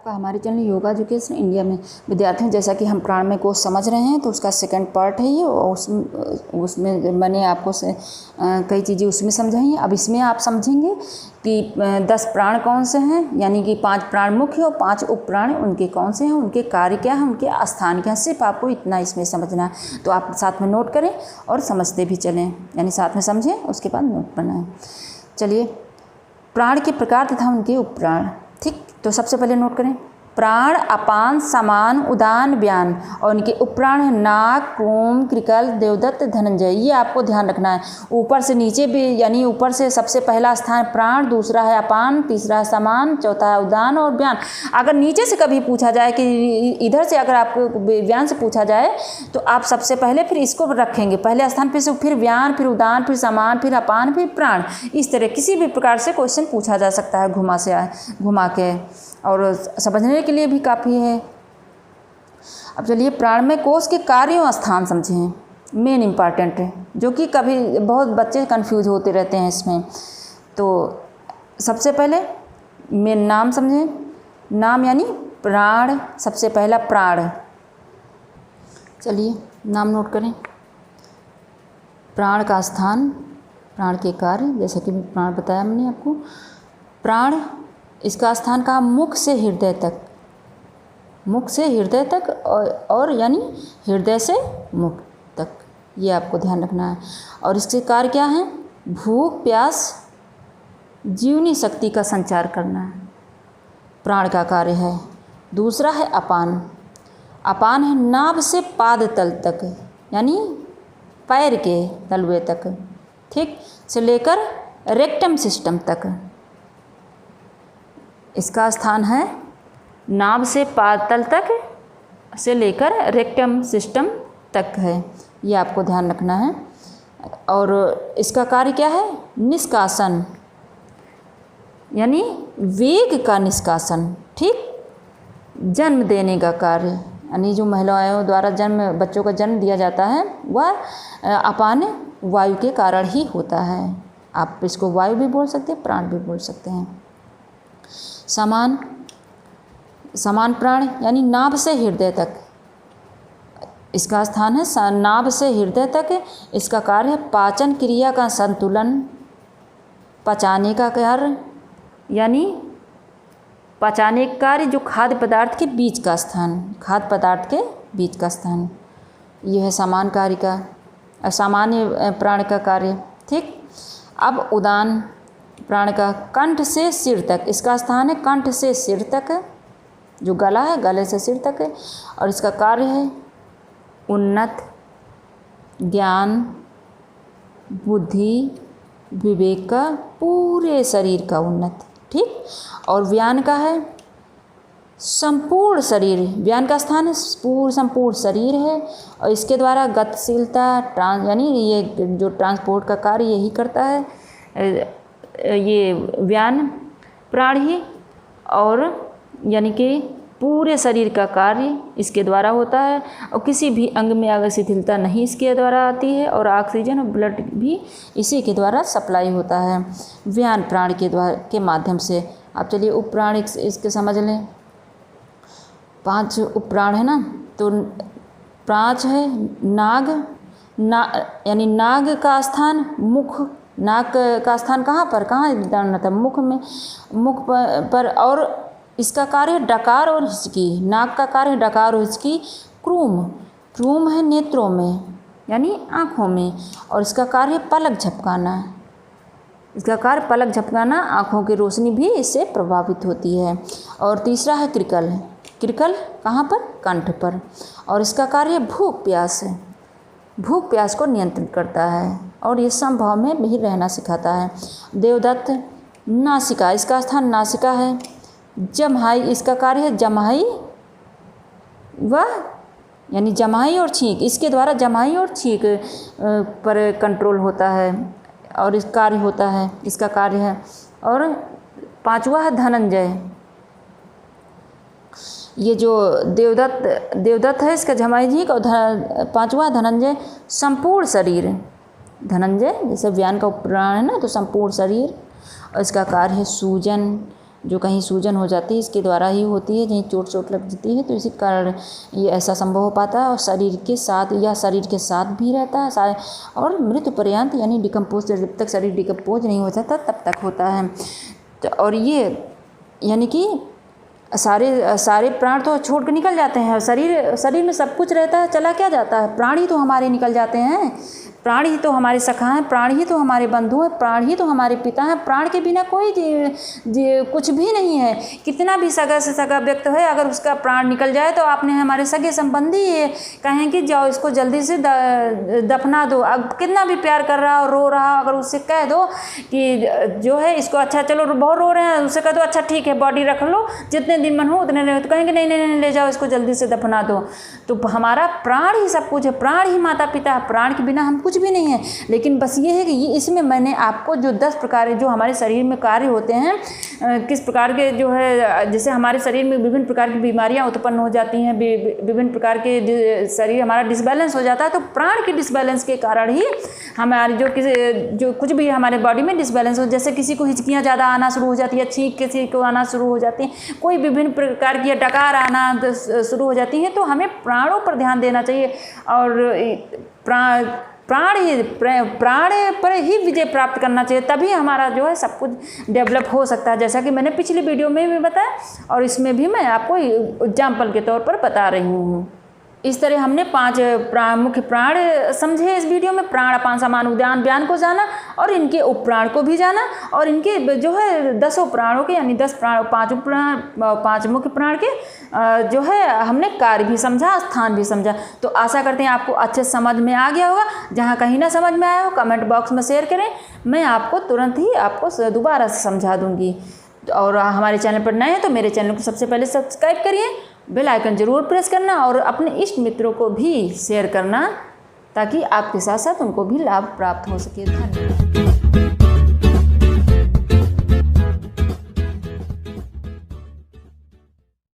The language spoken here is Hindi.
आपका हमारे चैनल योगा एजुकेशन इंडिया में विद्यार्थियों, जैसा कि हम प्राणमय कोश समझ रहे हैं तो उसका सेकंड पार्ट है ये। और उसमें मैंने आपको कई चीज़ें उसमें समझाई हैं। अब इसमें आप समझेंगे कि 10 प्राण कौन से हैं, यानी कि 5 प्राण मुख्य और 5 उप प्राण उनके कौन से हैं, उनके कार्य क्या हैं, उनके स्थान क्या हैं। सिर्फ आपको इतना इसमें समझना है। तो आप साथ में नोट करें और समझते भी चलें, यानी साथ में समझें उसके बाद नोट बनाएं। चलिए, प्राण के प्रकार तथा उनके उपप्राण। ठीक, तो सबसे पहले नोट करें प्राण, अपान, समान, उदान, व्यान। और इनके उपप्राण हैं नाग, क्रोम, कृकल, देवदत्त, धनंजय। ये आपको ध्यान रखना है। ऊपर से नीचे भी, यानी ऊपर से सबसे पहला स्थान प्राण, दूसरा है अपान, तीसरा है समान, चौथा है उदान और व्यान। अगर नीचे से कभी पूछा जाए कि इधर से अगर आपको व्यान से पूछा जाए तो आप सबसे पहले फिर इसको रखेंगे पहले स्थान पे, से फिर व्यान, फिर उदान, फिर समान, फिर अपान, फिर प्राण। इस तरह किसी भी प्रकार से क्वेश्चन पूछा जा सकता है घुमा के, और समझने के लिए भी काफ़ी है। अब चलिए, प्राणमय कोश के कार्य और स्थान समझें, मेन इम्पॉर्टेंट है, जो कि कभी बहुत बच्चे कंफ्यूज होते रहते हैं इसमें। तो सबसे पहले मेन नाम समझें। नाम यानी प्राण, सबसे पहला प्राण। चलिए नाम नोट करें। प्राण का स्थान, प्राण के कार्य, जैसा कि प्राण बताया मैंने आपको। प्राण, इसका स्थान कहाँ, मुख से हृदय तक, मुख से हृदय तक और यानी हृदय से मुख तक, ये आपको ध्यान रखना है। और इसके कार्य क्या हैं, भूख, प्यास, जीवनी शक्ति का संचार करना है, प्राण का कार्य है। दूसरा है अपान। अपान है नाभ से पाद तल तक, यानी पैर के तलवे तक, ठीक, से लेकर रेक्टम सिस्टम तक। इसका स्थान है नाभ से पादतल तक से लेकर रेक्टम सिस्टम तक है, ये आपको ध्यान रखना है। और इसका कार्य क्या है, निष्कासन, यानी वेग का निष्कासन, ठीक, जन्म देने का कार्य, यानी जो महिलाओं द्वारा बच्चों का जन्म दिया जाता है वह अपान वायु के कारण ही होता है। आप इसको वायु भी बोल सकते हैं, प्राण भी बोल सकते हैं। समान, समान प्राण यानी नाभ से हृदय तक, इसका स्थान है नाभ से हृदय तक। इसका कार्य है पाचन क्रिया का संतुलन, पचाने का कार्य, यानी पचाने का कार्य, जो खाद्य पदार्थ के बीच का स्थान, खाद्य पदार्थ के बीच का स्थान, यह है समान कार्य का, सामान्य प्राण का कार्य, ठीक। अब उदान प्राण का, कंठ से सिर तक, इसका स्थान है कंठ से सिर तक, जो गला है गले से सिर तक है। और इसका कार्य है उन्नत, ज्ञान, बुद्धि, विवेक का, पूरे शरीर का उन्नत, ठीक। और व्यान का है संपूर्ण शरीर, व्यान का स्थान है संपूर्ण शरीर है। और इसके द्वारा गतिशीलता, यानी ये जो ट्रांसपोर्ट का कार्य यही करता है ये व्यान प्राण ही, और यानी कि पूरे शरीर का कार्य इसके द्वारा होता है। और किसी भी अंग में अगर शिथिलता नहीं इसके द्वारा आती है, और ऑक्सीजन और ब्लड भी इसी के द्वारा सप्लाई होता है, व्यान प्राण के माध्यम से। आप चलिए उपप्राण इसके समझ लें। 5 उपप्राण है ना, तो 5 है नाग, यानी नाग का स्थान मुख, नाक का स्थान कहाँ पर, कहाँ था, मुख में, मुख पर। और इसका कार्य है डकार और हिचकी, नाक का कार्य है डकार और हिचकी। क्रूम, क्रूम है नेत्रों में, यानी आँखों में। और इसका कार्य है पलक झपकाना, इसका कार्य पलक झपकाना, आँखों की रोशनी भी इससे प्रभावित होती है। और तीसरा है कृकल, कृकल कहाँ पर, कंठ पर। और इसका कार्य है भूख प्यास, भूख प्यास को नियंत्रित करता है, और ये समभाव में भी रहना सिखाता है। देवदत्त नासिका, इसका स्थान नासिका है। जम्हाई, इसका कार्य है जम्हाई यानी जम्हाई और छींक, इसके द्वारा जम्हाई और छींक पर कंट्रोल होता है और इस कार्य होता है, इसका कार्य है। और 5वां है धनंजय, ये जो देवदत्त है इसका जम्हाई छींक। और 5वां धनंजय संपूर्ण शरीर, धनंजय जैसे व्यान का उपप्राण है ना, तो संपूर्ण शरीर। और इसका कार्य है सूजन, जो कहीं सूजन हो जाती है इसके द्वारा ही होती है, कहीं चोट लग जाती है, तो इसी कारण ये ऐसा संभव हो पाता है। और शरीर के साथ या शरीर के साथ भी रहता है और मृत्यु पर्यंत यानी डिकम्पोज, जब तक शरीर डिकम्पोज नहीं हो जाता तब तक होता है। और ये यानी कि सारे प्राण तो छोड़ के निकल जाते हैं। शरीर में सब कुछ रहता है, चला क्या जाता है? प्राण ही तो हमारे निकल जाते हैं। प्राण ही तो हमारे सखा हैं, प्राण ही तो हमारे बंधु हैं, प्राण ही तो हमारे पिता हैं। प्राण के बिना कोई कुछ भी नहीं है। कितना भी सगा से सगा व्यक्ति है, अगर उसका प्राण निकल जाए तो आपने हमारे सगे संबंधी कहें कि जाओ इसको जल्दी से दफना दो। अब कितना भी प्यार कर रहा हो, रो रहा, अगर उससे कह दो कि जो है इसको अच्छा, चलो बहुत रो रहे हैं, उससे कह दो अच्छा ठीक है बॉडी रख लो, जितने दिन मन हो उतने रहो, तो कहेंगे नहीं नहीं नहीं ले जाओ इसको जल्दी से दफना दो। तो हमारा प्राण ही सब कुछ है, प्राण ही माता पिता है, प्राण के बिना हम कुछ भी नहीं है। लेकिन बस ये है कि इसमें मैंने आपको जो 10 प्रकार जो हमारे शरीर में कार्य होते हैं, किस प्रकार के जो है, जैसे हमारे शरीर में विभिन्न प्रकार की बीमारियां उत्पन्न हो जाती हैं, विभिन्न प्रकार के शरीर हमारा डिसबैलेंस हो जाता है, तो प्राण के डिसबैलेंस के कारण ही हमारे जो कुछ भी हमारे बॉडी में डिसबैलेंस हो, जैसे किसी को हिचकियाँ ज़्यादा आना शुरू हो जाती है, छींक किसी को आना शुरू हो जाती है, कोई विभिन्न प्रकार की डकार आना शुरू हो जाती है, तो हमें प्राणों पर ध्यान देना चाहिए। और प्राण पर ही विजय प्राप्त करना चाहिए, तभी हमारा जो है सब कुछ डेवलप हो सकता है, जैसा कि मैंने पिछली वीडियो में भी बताया और इसमें भी मैं आपको एग्जाम्पल के तौर पर बता रही हूँ। इस तरह हमने 5 मुख्य प्राण समझे इस वीडियो में। प्राण अपान समान उद्यान व्यान को जाना और इनके उपप्राण को भी जाना, और इनके जो है 10 प्राणों के यानी 10 प्राण, 5 मुख्य प्राण के जो है हमने कार्य भी समझा, स्थान भी समझा। तो आशा करते हैं आपको अच्छे समझ में आ गया होगा। जहाँ कहीं ना समझ में आया हो कमेंट बॉक्स में शेयर करें, मैं आपको तुरंत ही आपको दोबारा से समझा दूँगी। और हमारे चैनल पर नए हैं तो मेरे चैनल को सबसे पहले सब्सक्राइब करिए, बेल आइकन जरूर प्रेस करना और अपने इष्ट मित्रों को भी शेयर करना, ताकि आपके साथ साथ उनको भी लाभ प्राप्त हो सके। धन्यवाद।